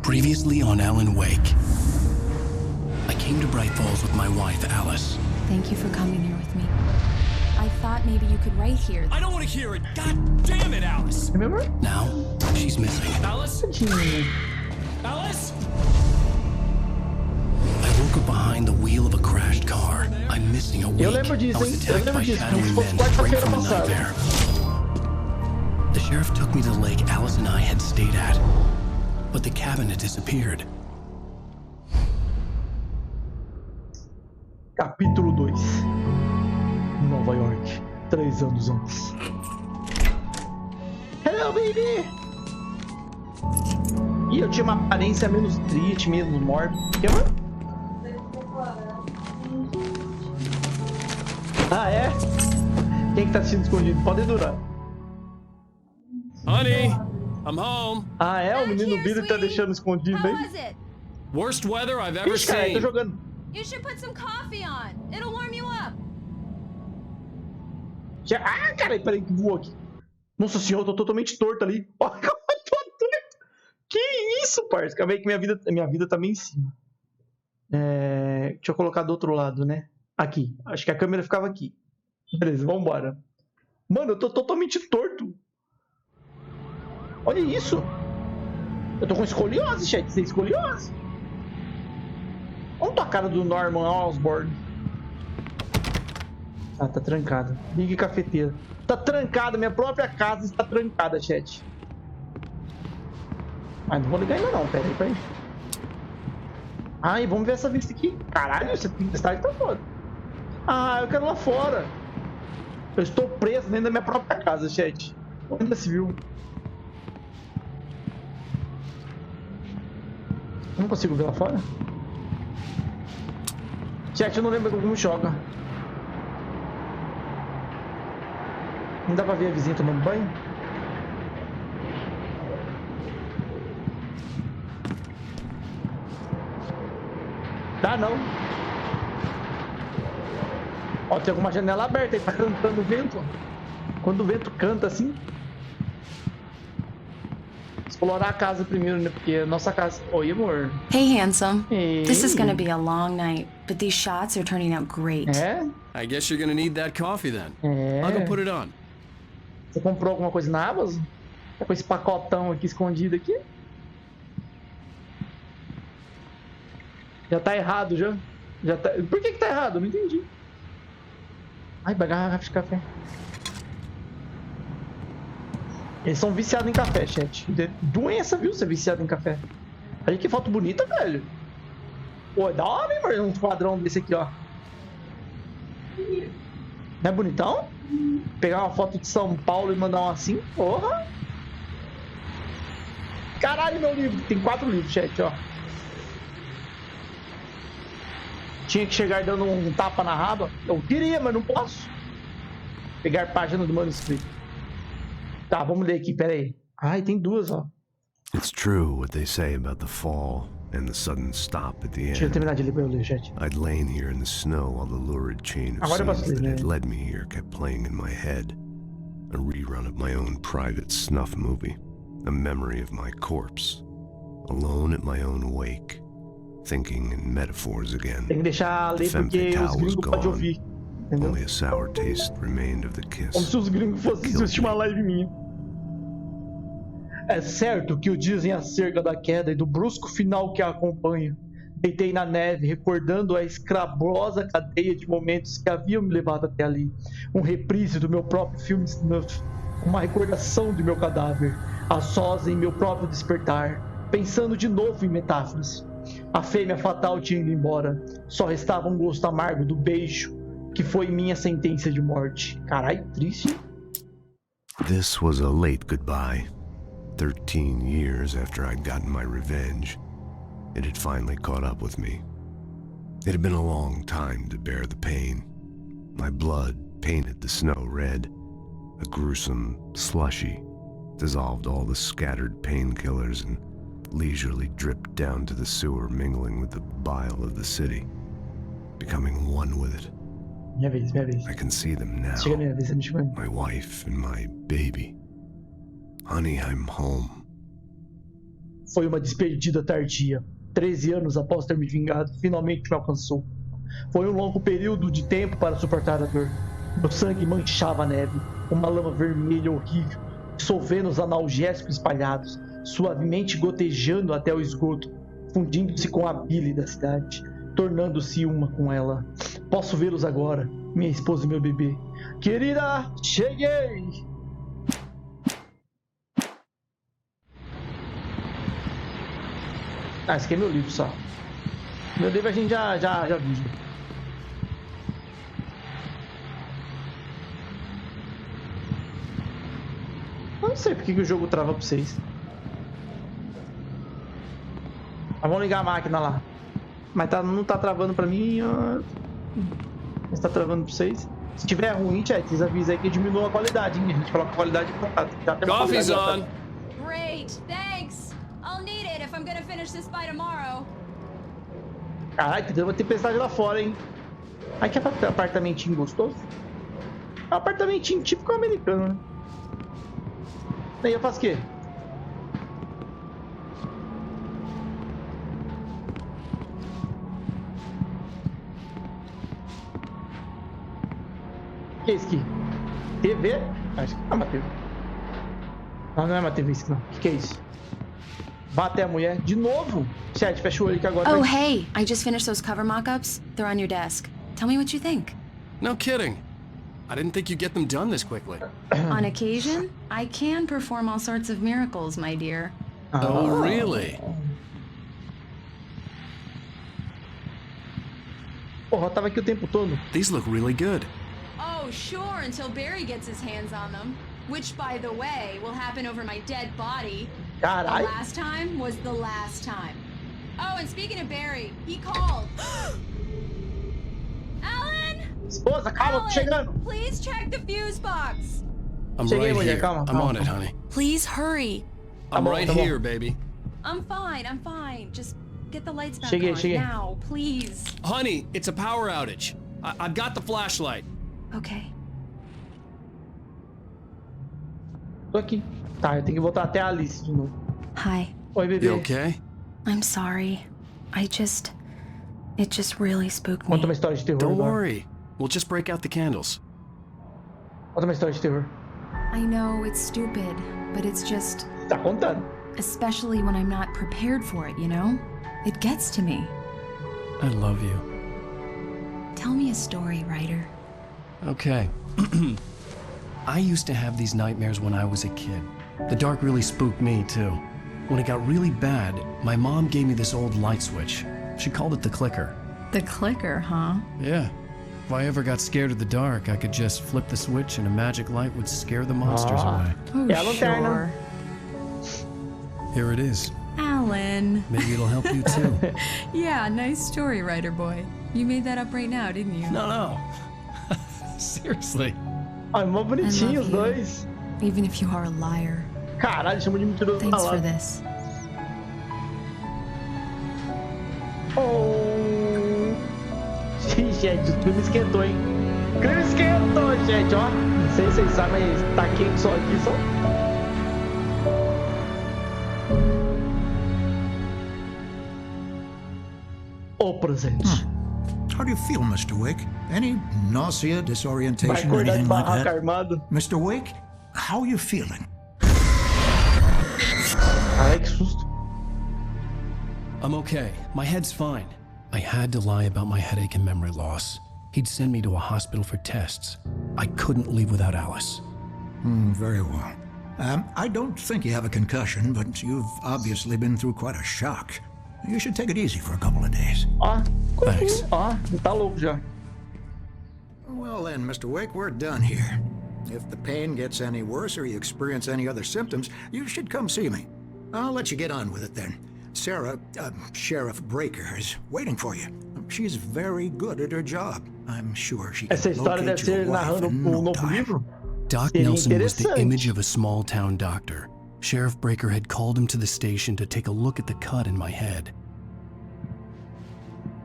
Previously on Alan Wake. I came to Bright Falls with my wife, Alice. Thank you for coming here with me. I thought maybe you could write here. I don't want to hear it. God damn it, Alice. Remember? Now, she's missing. Alice? Alice? I woke up behind the wheel of a crashed car. I'm missing a week. Eu lembro disso, I was hein? Eu attacked lembro by disso. shadowy Isso fosse men straight quarta-feira from the passada. nightmare. The sheriff took me to the lake Alice and I had stayed at, but the cabin had disappeared. Capítulo 2. Nova York, 3 anos antes. Hello, baby! Ih, eu tinha uma aparência menos triste, menos morta. Que, mano? Ah, é? Quem que tá assistindo escondido? Pode durar. Honey, I'm home. Ah, é? O menino Billy tá deixando escondido How aí? was it? Worst weather I've ever Ixi, cara, eu tô seen. jogando. You should put some coffee on. It'll warm you up. Ah, cara, peraí que voou aqui. Nossa senhora, eu tô totalmente torto ali. Olha como eu tô torto. Que isso, parça? Calma aí que minha vida tá bem em cima. Deixa eu colocar do outro lado, né? Aqui. Acho que a câmera ficava aqui. Beleza, vambora. Mano, eu tô totalmente torto. Olha isso. Eu tô com escoliose, chat. Você é escoliose. Olha a cara do Norman Osborn. Ah, tá trancada. Big cafeteira. Tá trancada, minha própria casa está trancada, chat. Ah, não vou ligar ainda não, peraí. Ai, vamos ver essa vista aqui. Caralho, essa tempestade tá foda. Ah, eu quero lá fora. Eu estou preso dentro da minha própria casa, chat. Ainda se viu. Eu não consigo ver lá fora. Chat, eu não lembro como joga. Não dá pra ver a vizinha tomando banho? Dá não. Ó, tem alguma janela aberta aí, tá cantando o vento. Quando o vento canta assim. Explorar a casa primeiro, né? Porque a nossa casa... Oi, amor. Hey, handsome. Hey. This is gonna be a long night, but these shots are turning out great. É? I guess you're gonna need that coffee then. É. I'll go put it on. Você comprou alguma coisa na Amazon? Tá com esse pacotão aqui escondido aqui? Já tá errado, já. Tá... Por que tá errado? Eu não entendi. Ai, garrafa de café. Eles são viciados em café, chat. Doença, viu? Ser viciado em café. Olha que foto bonita, velho. Pô, é da hora, hein, mano? Um quadrão desse aqui, ó. Não é bonitão? Pegar uma foto de São Paulo e mandar uma assim. Porra! Caralho, meu livro. Tem 4 livros, chat, ó. Tinha que chegar dando um tapa na raba. Eu queria, mas não posso. Pegar página do manuscrito. Tá, vamos ler aqui, pera aí. Ai, tem 2, ó. It's true what they say about the fall and the sudden stop at the Deixa eu end. terminar de ler pra eu ler, chat. I'd lain here in the snow while the lurid chain of Agora eu posso scenes ler, that had né? led me here kept playing in my head. A rerun of my own private snuff movie. A memory of my corpse. Alone at my own wake. Thinking in metaphors again. Tem que deixar ler The porque femme os fatale was gringos podem gone. ouvir. Entendeu? Only a sour taste remained of the Como kiss. se os gringos fossem assistir uma live minha. É certo que o dizem acerca da queda e do brusco final que a acompanha. Deitei na neve, recordando a escabrosa cadeia de momentos que haviam me levado até ali. Um reprise do meu próprio filme snuff. Uma recordação do meu cadáver. A sós em meu próprio despertar. Pensando de novo em metáforas. A fêmea fatal tinha ido embora. Só restava um gosto amargo do beijo, que foi minha sentença de morte. Caralho, triste. This was a late goodbye. 13 years after I'd gotten my revenge, it had finally caught up with me. It had been a long time to bear the pain. My blood painted the snow red. A gruesome slushy dissolved all the scattered painkillers and leisurely dripped down to the sewer, mingling with the bile of the city, becoming one with it. Minha vez, minha vez. I can see them now. Chega minha vez, deixa eu... My wife and my baby. Honey, I'm home. Foi uma despedida tardia. 13 anos após ter me vingado, finalmente me alcançou. Foi um longo período de tempo para suportar a dor. Meu sangue manchava a neve, uma lama vermelha horrível, dissolvendo os analgésicos espalhados, suavemente gotejando até o esgoto, fundindo-se com a bile da cidade, tornando-se uma com ela. Posso vê-los agora, minha esposa e meu bebê. Querida, cheguei! Ah, esse aqui é meu livro só. Meu livro a gente já viu. Eu não sei porque que o jogo trava pra vocês. Mas vamos ligar a máquina lá. Mas não tá travando pra mim. Mas tá travando pra vocês. Se tiver ruim, chat, vocês avisam aí que diminua a qualidade, hein? A gente coloca a qualidade pra Coffee's on. Great, thanks. I'll need it if I'm gonna finish this by tomorrow. Caralho, tem uma tempestade lá fora, hein? Ai, que apartamentinho gostoso. É um apartamentinho típico americano, né? Aí eu faço o quê? O que é isso aqui? TV? Acho que não é uma TV. Não é uma TV isso não. O que é isso? Bater a mulher de novo? Chat, fecha o olho que agora. Oh, hey, I just finished those cover mock-ups. They're on your desk. Tell me what you think. No kidding. I didn't think you'd get them done this quickly. On occasion, I can perform all sorts of miracles, my dear. Oh, really? Porra, eu tava aqui o tempo todo. These look really good. Oh, sure, until Barry gets his hands on them. Which, by the way, will happen over my dead body. The Caralho. last time was the last time. Oh, and speaking of Barry, he called. Alan! Esposa, calma, tô chegando. Please check the fuse box. I'm Cheguei, right mulher, here. calma, I'm calma. on it, honey. Please hurry. I'm bom, right tá bom. here, baby. I'm fine. Just get the lights back Cheguei, on cheguei. now, please. Honey, it's a power outage. I've got the flashlight. Okay. Tô aqui. Tá, eu tenho que voltar até a Alice de novo. Hi. Oi, bebê. You okay? I'm sorry. It just really spooked Conta uma me. história de terror Don't agora. worry. We'll just break out the candles. Conta uma história de terror. I know it's stupid, but it's just, Tá contando. especially when I'm not prepared for it, you know? It gets to me. I love you. Tell me a story, writer. Okay. I used to have these nightmares when I was a kid. The dark really spooked me, too. When it got really bad, my mom gave me this old light switch. She called it the clicker. The clicker, huh? Yeah. If I ever got scared of the dark, I could just flip the switch and a magic light would scare the monsters away. Oh, É a lanterna. Here it is. Alan. Maybe it'll help you, too. Yeah, nice story, writer boy. You made that up right now, didn't you? No. Seriously. Ai, mó bonitinho os I love you. dois. Even if you are a liar. Caralho, chama de mentiroso Thanks for falado. this. Oh. Ih, gente, o clima esquentou, hein? O clima esquentou, gente, ó. Não sei se vocês sabem, mas tá quente só aqui, só. O presente. How do you feel, Mr. Wake? Any nausea, Vai disorientation, or acordar de anything like barraca that? armado. Mr. Wake, how are you feeling? Ai, que susto. I'm okay. My head's fine. I had to lie about my headache and memory loss. He'd send me to a hospital for tests. I couldn't leave without Alice. Very well. I don't think you have a concussion, but you've obviously been through quite a shock. You should take it easy for a couple of days. Ó, Thanks. ó, tá louco já. Well then, Mr. Wake, we're done here. If the pain gets any worse or you experience any other symptoms, you should come see me. I'll let you get on with it then. Sarah, Sheriff Breaker, is waiting for you. She's very good at her job. I'm sure she can Essa história deve locate ser your wife narrando in um no novo time. livro? Doc Seria Nelson was the interessante. image of a small town doctor. Sheriff Breaker had called him to the station to take a look at the cut in my head.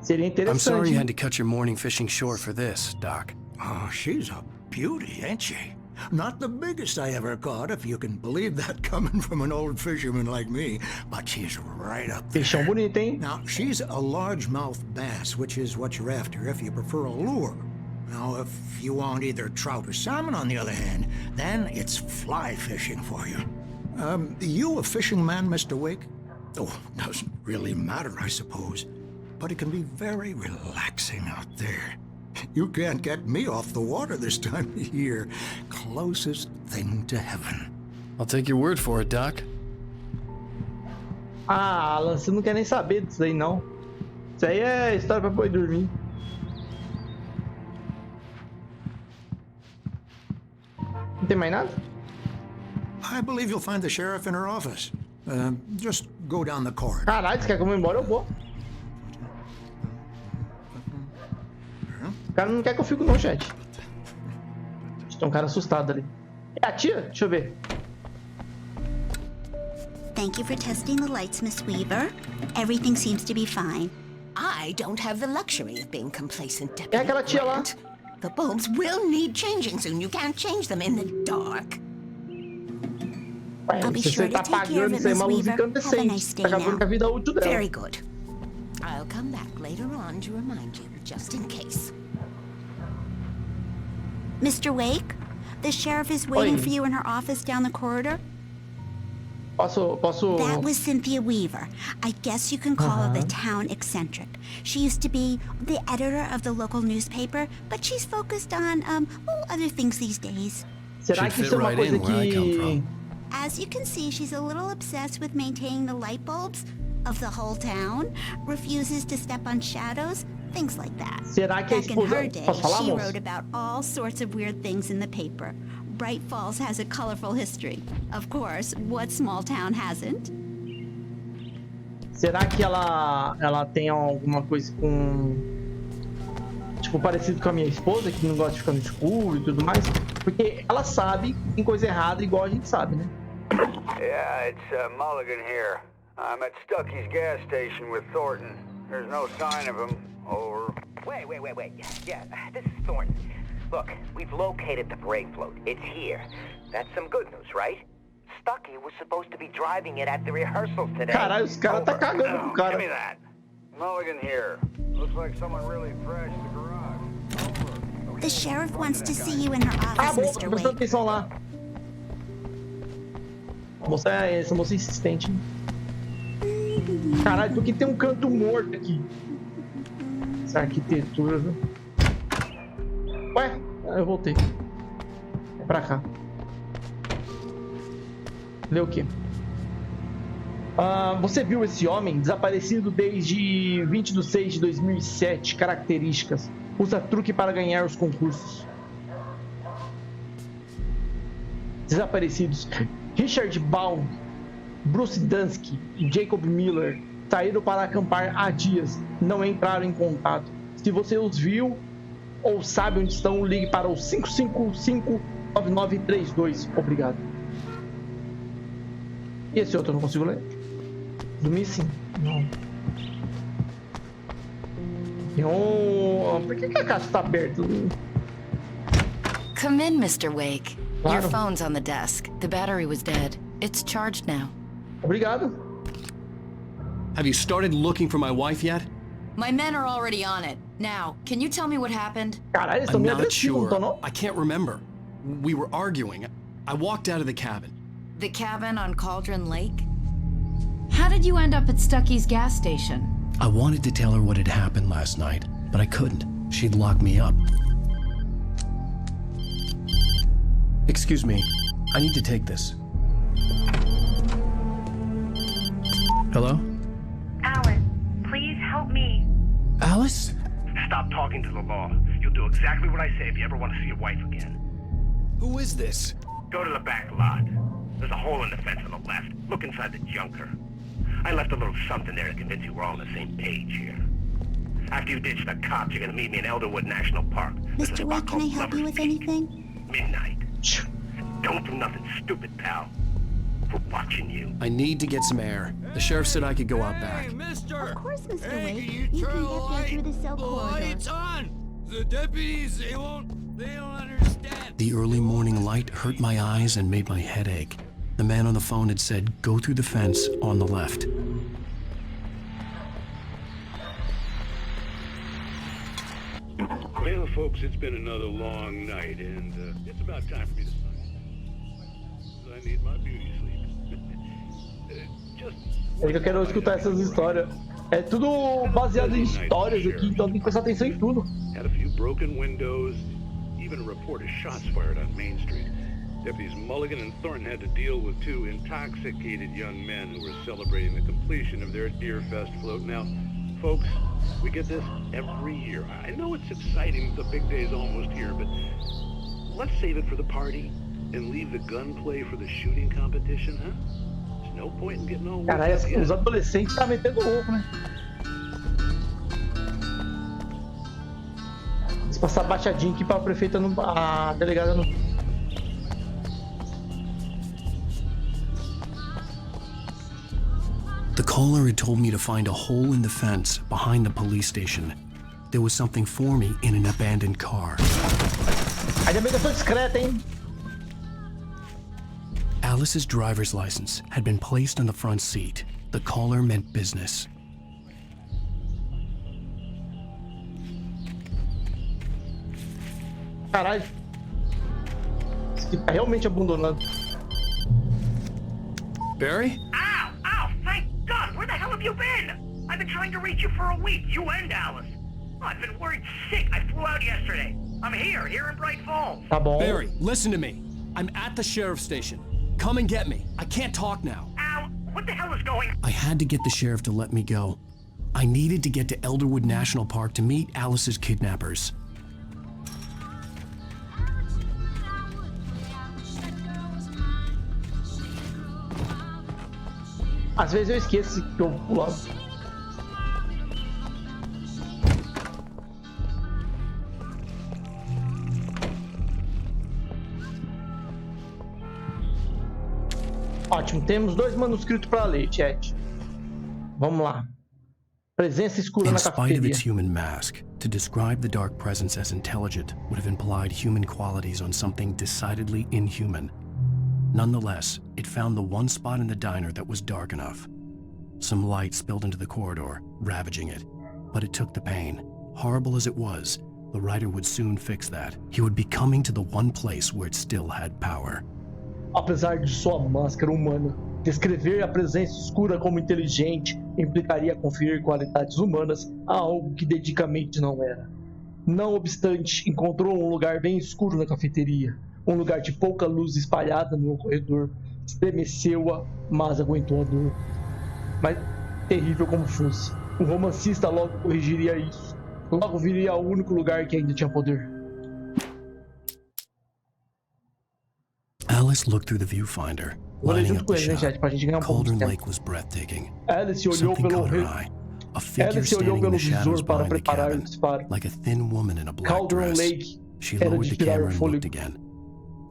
Seria interessante. I'm sorry you had to cut your morning fishing short for this, Doc. Oh, she's a beauty, ain't she? Not the biggest I ever caught, if you can believe that coming from an old fisherman like me, but she's right up there. Peixão bonito, hein? Now, she's a largemouth bass, which is what you're after if you prefer a lure. Now, if you want either trout or salmon, on the other hand, then it's fly fishing for you. You a fishing man, Mr. Wake? Oh, doesn't really matter, I suppose. But it can be very relaxing out there. You can't get me off the water this time of year. Closest thing to heaven. I'll take your word for it, Doc. Ah, Alan, você não quer nem saber disso aí, não. Isso aí é história pra poder dormir. Não tem mais nada? I believe you'll find the sheriff in her office. Just go down the corridor. Caralho, se quer que eu vá embora, eu vou. O cara não quer que eu fique não, chat. Tem um cara assustado ali. É a tia? Deixa eu ver. Thank you for testing the lights, Miss Weaver. Everything seems to be fine. I don't have the luxury of being complacent, Deputy É aquela tia lá. Grant. The bulbs will need changing soon. You can't change them in the dark. Ué, I'll be se sure você to tá take care of pagando, it, isso aí é uma Miss luz Weaver. Have a incandescente. nice day Tá acabando now. com a vida útil dela. Very good. I'll come back later on to remind you, just in case. Mr. Wake, the sheriff is waiting Oi. for you in her office down the corridor. Posso... That was Cynthia Weaver. I guess you can call her the town eccentric. She used to be the editor of the local newspaper, but she's focused on, other things these days. Será Should que isso fit é uma right coisa in where I come que... from. As you can see, she's a little obsessed with maintaining the light bulbs of the whole town, refuses to step on shadows, things like that. Será que a Back in her esposa... day, Posso falar, she moço? wrote about all sorts of weird things in the paper. Bright Falls has a colorful history. Of course, what small town hasn't? Será que ela tem alguma coisa com... Tipo, parecido com a minha esposa, que não gosta de ficar no escuro e tudo mais? Porque ela sabe que tem coisa errada igual a gente sabe, né? Yeah, it's Mulligan here. I'm at Stucky's gas station with Thornton. There's no sign of him. Over. Wait. Yeah, this is Thornton. Look, we've located the parade float. It's here. That's some good news, right? Stucky was supposed to be driving it at the rehearsals today. Caralho, os caras tá cagando pro Give cara. me that. Mulligan here. Looks like someone really trashed the garage. Over. The sheriff wants to see you in her Ah, office, bom, Mr. presta Wake. atenção lá. Essa moça é insistente. Caralho, por que tem um canto morto aqui? Essa arquitetura, viu? Ué, eu voltei. É pra cá. Lê o quê? Você viu esse homem desaparecido desde 20 de 6 de 2007. Características: usa truque para ganhar os concursos. Desaparecidos: Richard Baum, Bruce Dunsky e Jacob Miller saíram para acampar há dias, não entraram em contato. Se você os viu ou sabe onde estão, ligue para o 555-9932. Obrigado. E esse outro eu não consigo ler? Do Missing? Não. Por que a caixa está aberta? Come in, Mr. Wake. Your Claro. phone's on the desk. The battery was dead. It's charged now. Obrigado. Have you started looking for my wife yet? My men are already on it. Now, can you tell me what happened? Caralho, eles estão I'm meio not agressivos, não sure. estão, não? I can't remember. We were arguing. I walked out of the cabin. The cabin on Cauldron Lake? How did you end up at Stucky's gas station? I wanted to tell her what had happened last night, but I couldn't. She'd lock me up. Excuse me. I need to take this. Hello? Alice, please help me. Alice? Stop talking to the law. You'll do exactly what I say if you ever want to see your wife again. Who is this? Go to the back lot. There's a hole in the fence on the left. Look inside the junker. I left a little something there to convince you we're all on the same page here. After you ditch the cops, you're gonna meet me in Elderwood National Park. There's a Mr. spot Wake, can I called help you Lover's with Peak. anything? Midnight. Don't do nothing stupid, pal. We're watching you. I need to get some air. The sheriff said I could go out back. Of course, Mr. Wake. You can get there through the cell corridor. on! The deputies, they don't understand. The early morning light hurt my eyes and made my head ache. The man on the phone had said, go through the fence on the left. Well, folks, it's been another long night, and it's about time for me to sign. I need my beauty sleep. Eu quero escutar essas histórias. É tudo baseado em histórias aqui, então tem que prestar atenção em tudo. Had a few broken windows, even a report of shots fired on Main Street. Deputies Mulligan and Thornton had to deal with two intoxicated young men who were celebrating the completion of their Deer Fest float. Now, folks, we get this every year. I know it's exciting, the big day's almost here, but let's save it for the party and leave the gunplay for the shooting competition, huh? There's no point in getting all Caralho, os adolescentes tá metendo louco, né? Vamos passar baixadinho aqui pra prefeita, a delegada no... The caller had told me to find a hole in the fence behind the police station. There was something for me in an abandoned car. Ainda bem que eu sou discreta, hein? Alice's driver's license had been placed on the front seat. The caller meant business. Caralho. Esse aqui tá realmente abandonado. Barry? Ow! Ow! Thank God! Where the hell have you been? I've been trying to reach you for a week, you and Alice. Oh, I've been worried sick. I flew out yesterday. I'm here in Bright Falls. Tá bom. Barry, listen to me. I'm at the sheriff's station. Come and get me. I can't talk now. Ow! What the hell is going on? I had to get the sheriff to let me go. I needed to get to Elderwood National Park to meet Alice's kidnappers. Às vezes eu esqueço que eu pulo. Ótimo, temos 2 manuscritos para ler, chat. Vamos lá. Presença escura In na spite of cafeteria. its human mask, to describe the dark presence as intelligent would have implied human qualities on something decidedly inhuman. Nonetheless, it found the one spot in the diner that was dark enough. Some light spilled into the corridor, ravaging it. But it took the pain. Horrible as it was, the writer would soon fix that. He would be coming to the one place where it still had power. Apesar de sua máscara humana, descrever a presença escura como inteligente implicaria conferir qualidades humanas a algo que dedicamente não era. Não obstante, encontrou um lugar bem escuro na cafeteria, um lugar de pouca luz espalhada no corredor. Estremeceu-a, mas aguentou a dor. Mas, terrível como fosse, o romancista logo corrigiria isso. Logo viria ao único lugar que ainda tinha poder. Alice looked through the viewfinder, lining up the shot. Cauldron Lake was breathtaking. Alice olhou Something pelo caught her eye. A figure standing in the shadows para behind the preparar o cabin, disparo. like a thin woman in a black Cauldron dress. Lake She era lowered de the tirar camera o and fôlego. looked again.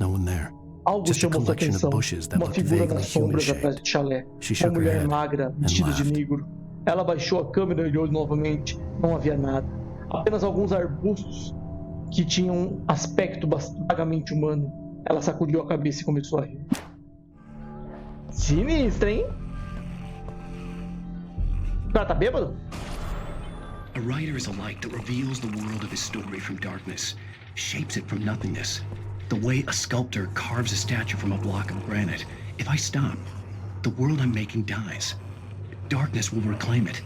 No one there. Algo Just a chamou sua collection of atenção. bushes that Uma looked figura vaguely nas sombras atrás human-shaped. do chalé. She Uma shook her mulher head magra, and vestida de laughed. negro. Ela baixou a câmera e olhou novamente. Não havia nada. Apenas alguns arbustos que tinham aspecto vagamente humano. Ela sacudiu a cabeça e começou a rir. Sinistra, hein? O cara tá bêbado? A writer is a light that reveals the world of his story from darkness, shapes it from nothingness. The way a sculptor carves a statue from a block of granite. If I stop, the world I'm making dies. Darkness will reclaim it.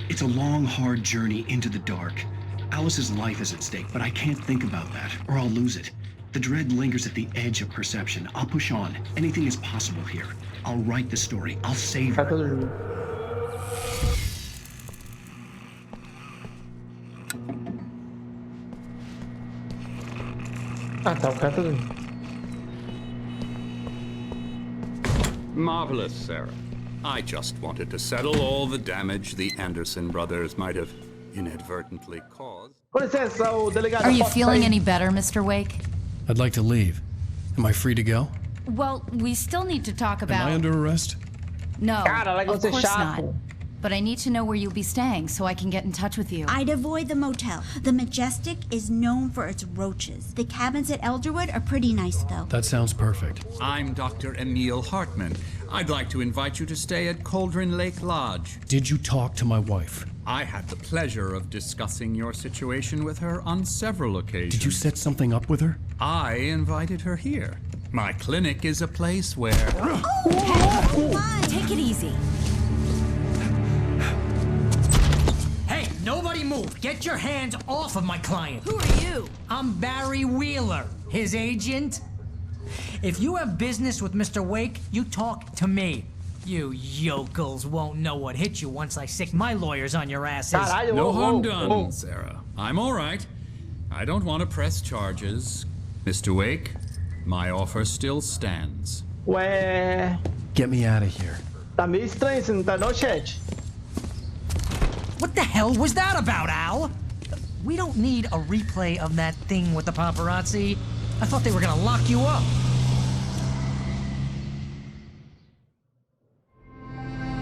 It's a long, hard journey into the dark. Alice's life is at stake, but I can't think about that, or I'll lose it. The dread lingers at the edge of perception. I'll push on. Anything is possible here. I'll write the story. I'll save her. Ah, tá, o cara tá dormindo. Marvelous, Sarah. I just wanted to settle all the damage the Anderson brothers might have inadvertently caused. Com licença, o delegado. Are you feeling any better, Mr. Wake? I'd like to leave. Am I free to go? Well, we still need to talk about... Am I under arrest? No, Cara, ela of gosta de course not. chato. but I need to know where you'll be staying so I can get in touch with you. I'd avoid the motel. The Majestic is known for its roaches. The cabins at Elderwood are pretty nice, though. That sounds perfect. I'm Dr. Emil Hartman. I'd like to invite you to stay at Cauldron Lake Lodge. Did you talk to my wife? I had the pleasure of discussing your situation with her on several occasions. Did you set something up with her? I invited her here. My clinic is a place where... Oh, take it easy. Hey, nobody move. Get your hands off of my client. Who are you? I'm Barry Wheeler, his agent. If you have business with Mr. Wake, you talk to me. You yokels won't know what hit you once I sick my lawyers on your asses. No harm done, Sarah. I'm all right. I don't want to press charges. Mr. Wake, my offer still stands. Ué, Get me out of here. tá meio estranho, você não tá não, chat? What the hell was that about, Al? We don't need a replay of that thing with the paparazzi. I thought they were gonna lock you up.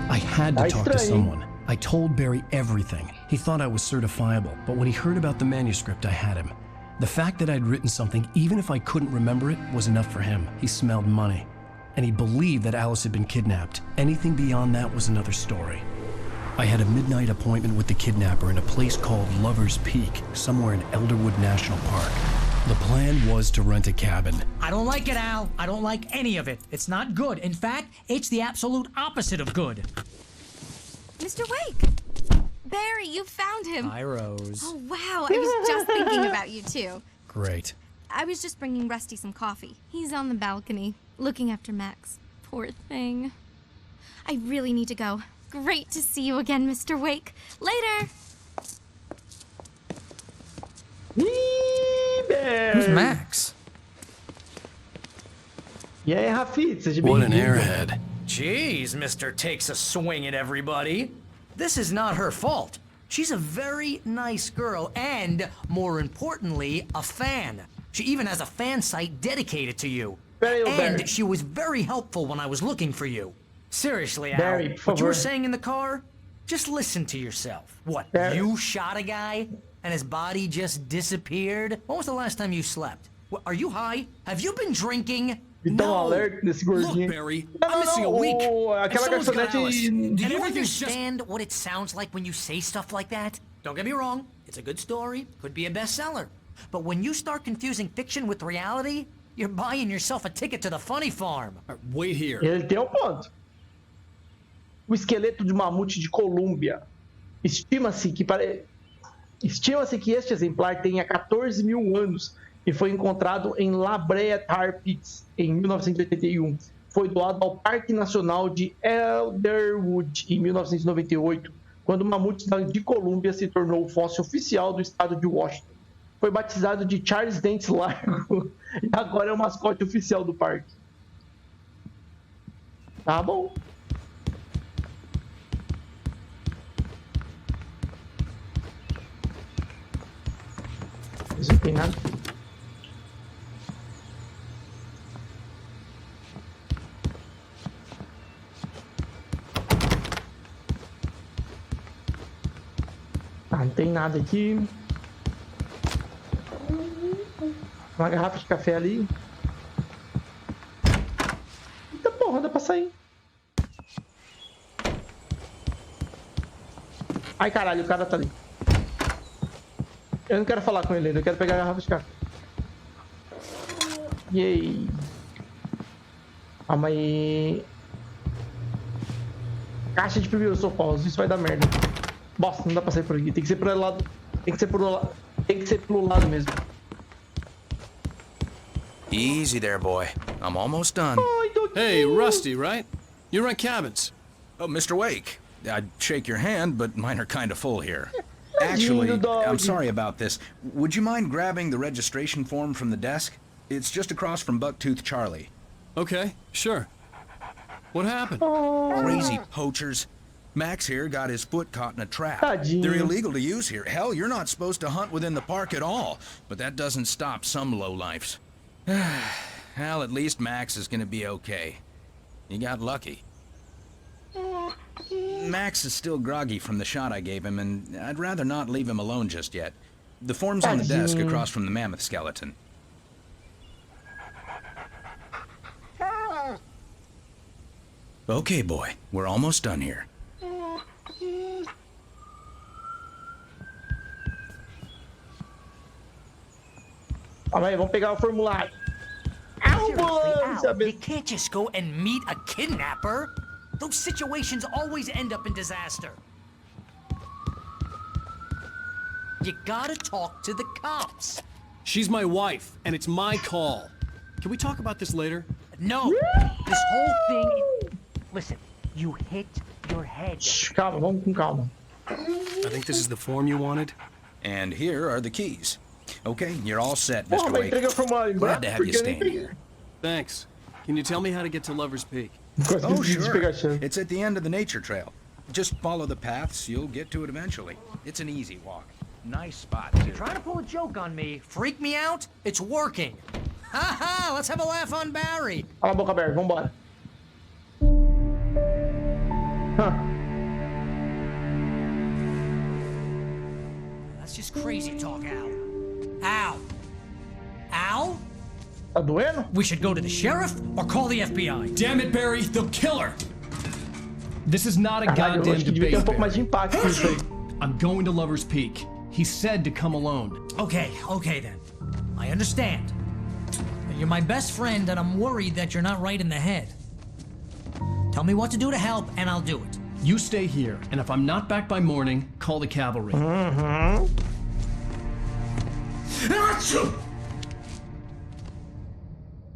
I had to talk to someone. I told Barry everything. He thought I was certifiable, but when he heard about the manuscript, I had him. The fact that I'd written something, even if I couldn't remember it, was enough for him. He smelled money. And he believed that Alice had been kidnapped. Anything beyond that was another story. I had a midnight appointment with the kidnapper in a place called Lover's Peak, somewhere in Elderwood National Park. The plan was to rent a cabin. I don't like it, Al. I don't like any of it. It's not good. In fact, it's the absolute opposite of good. Mr. Wake! Barry, you found him. Hi, Rose. Oh, wow. I was just thinking about you, too. Great. I was just bringing Rusty some coffee. He's on the balcony, looking after Max. Poor thing. I really need to go. Great to see you again, Mr. Wake. Later! Who's Max? E aí, Rafi, seja bem-vindo. What an airhead. Jeez, Mr. Takes a swing at everybody. This is not her fault. She's a very nice girl and, more importantly, a fan. She even has a fan site dedicated to you. And she was very helpful when I was looking for you. Seriously, Al, Barry, what you were saying in the car? Just listen to yourself. What, you shot a guy and his body just disappeared? When was the last time you slept? Are you high? Have you been drinking? Então, alerta nesse gordinho. Look, Barry, Não, I'm missing a week. Aquela garçonete... Do you understand what it sounds like when you say stuff like that? Don't get me wrong, it's a good story, could be a bestseller. But when you start confusing fiction with reality, you're buying yourself a ticket to the funny farm. Wait here. Ele tem um ponto. O esqueleto de mamute de Colômbia. Estima-se que este exemplar tenha 14 mil anos e foi encontrado em La Brea Tar Pits em 1981. Foi doado ao Parque Nacional de Elderwood em 1998, quando o mamute de Colômbia se tornou o fóssil oficial do estado de Washington. Foi batizado de Charles Dentes Largo e agora é o mascote oficial do parque. Tá bom. Não tem nada. Ah, não tem nada aqui. Uma garrafa de café ali. Eita porra, dá pra sair. Ai caralho, o cara tá ali. Eu não quero falar com ele ainda, eu quero pegar a garrafa de café. Yay. Calma aí. Caixa de primeiros socorros, isso vai dar merda. Bosta, não dá pra sair por aqui. Tem que ser pro lado. Tem que ser pelo lado mesmo. Easy there, boy. I'm almost done. Hey, Rusty, right? You rent cabins. Oh, Mr. Wake. I'd shake your hand, but mine are kind of full here. Actually, I'm sorry about this. Would you mind grabbing the registration form from the desk? It's just across from Bucktooth Charlie. Okay, sure. What happened? Crazy poachers. Max here got his foot caught in a trap. Tadinho. They're illegal to use here. Hell, you're not supposed to hunt within the park at all. But that doesn't stop some lowlifes. Well, at least Max is gonna be okay. He got lucky. Max is still groggy from the shot I gave him, and I'd rather not leave him alone just yet. The form's on the desk across from the mammoth skeleton. Okay, boy. We're almost done here. Calma aí, vamos pegar o formulário. Seriously, Al, you can't just go and meet a kidnapper. Those situations always end up in disaster. You gotta talk to the cops. She's my wife, and it's my call. Can we talk about this later? No! This whole thing... Listen, you hit your head. Shh, calma, vamos com calma. I think this is the form you wanted. And here are the keys. Okay, you're all set, Mr. Porra, mas Wake. entrega o formulário em Glad branco to have you porque eu nem stand peguei. here. Thanks. Can you tell me how to get to Lover's Peak? Oh, sure. It's at the end of the nature trail. Just follow the paths, you'll get to it eventually. It's an easy walk. Nice spot, too. You're trying to pull a joke on me. Freak me out? It's working. Ha ha! Let's have a laugh on Barry. Cala a boca aberta, vambora. That's just crazy talk, Al. Al? Al? Tá doendo? We should go to the sheriff or call the FBI. Damn it, Barry, they'll kill her. This is not a Caralho, eu goddamn acho que devia ter debate. pouco mais de impacto nisso aí. I'm going to Lover's Peak. He said to come alone. Okay then. I understand. You're my best friend, and I'm worried that you're not right in the head. Tell me what to do to help, and I'll do it. You stay here, and if I'm not back by morning, call the cavalry. Mm-hmm. Achoo!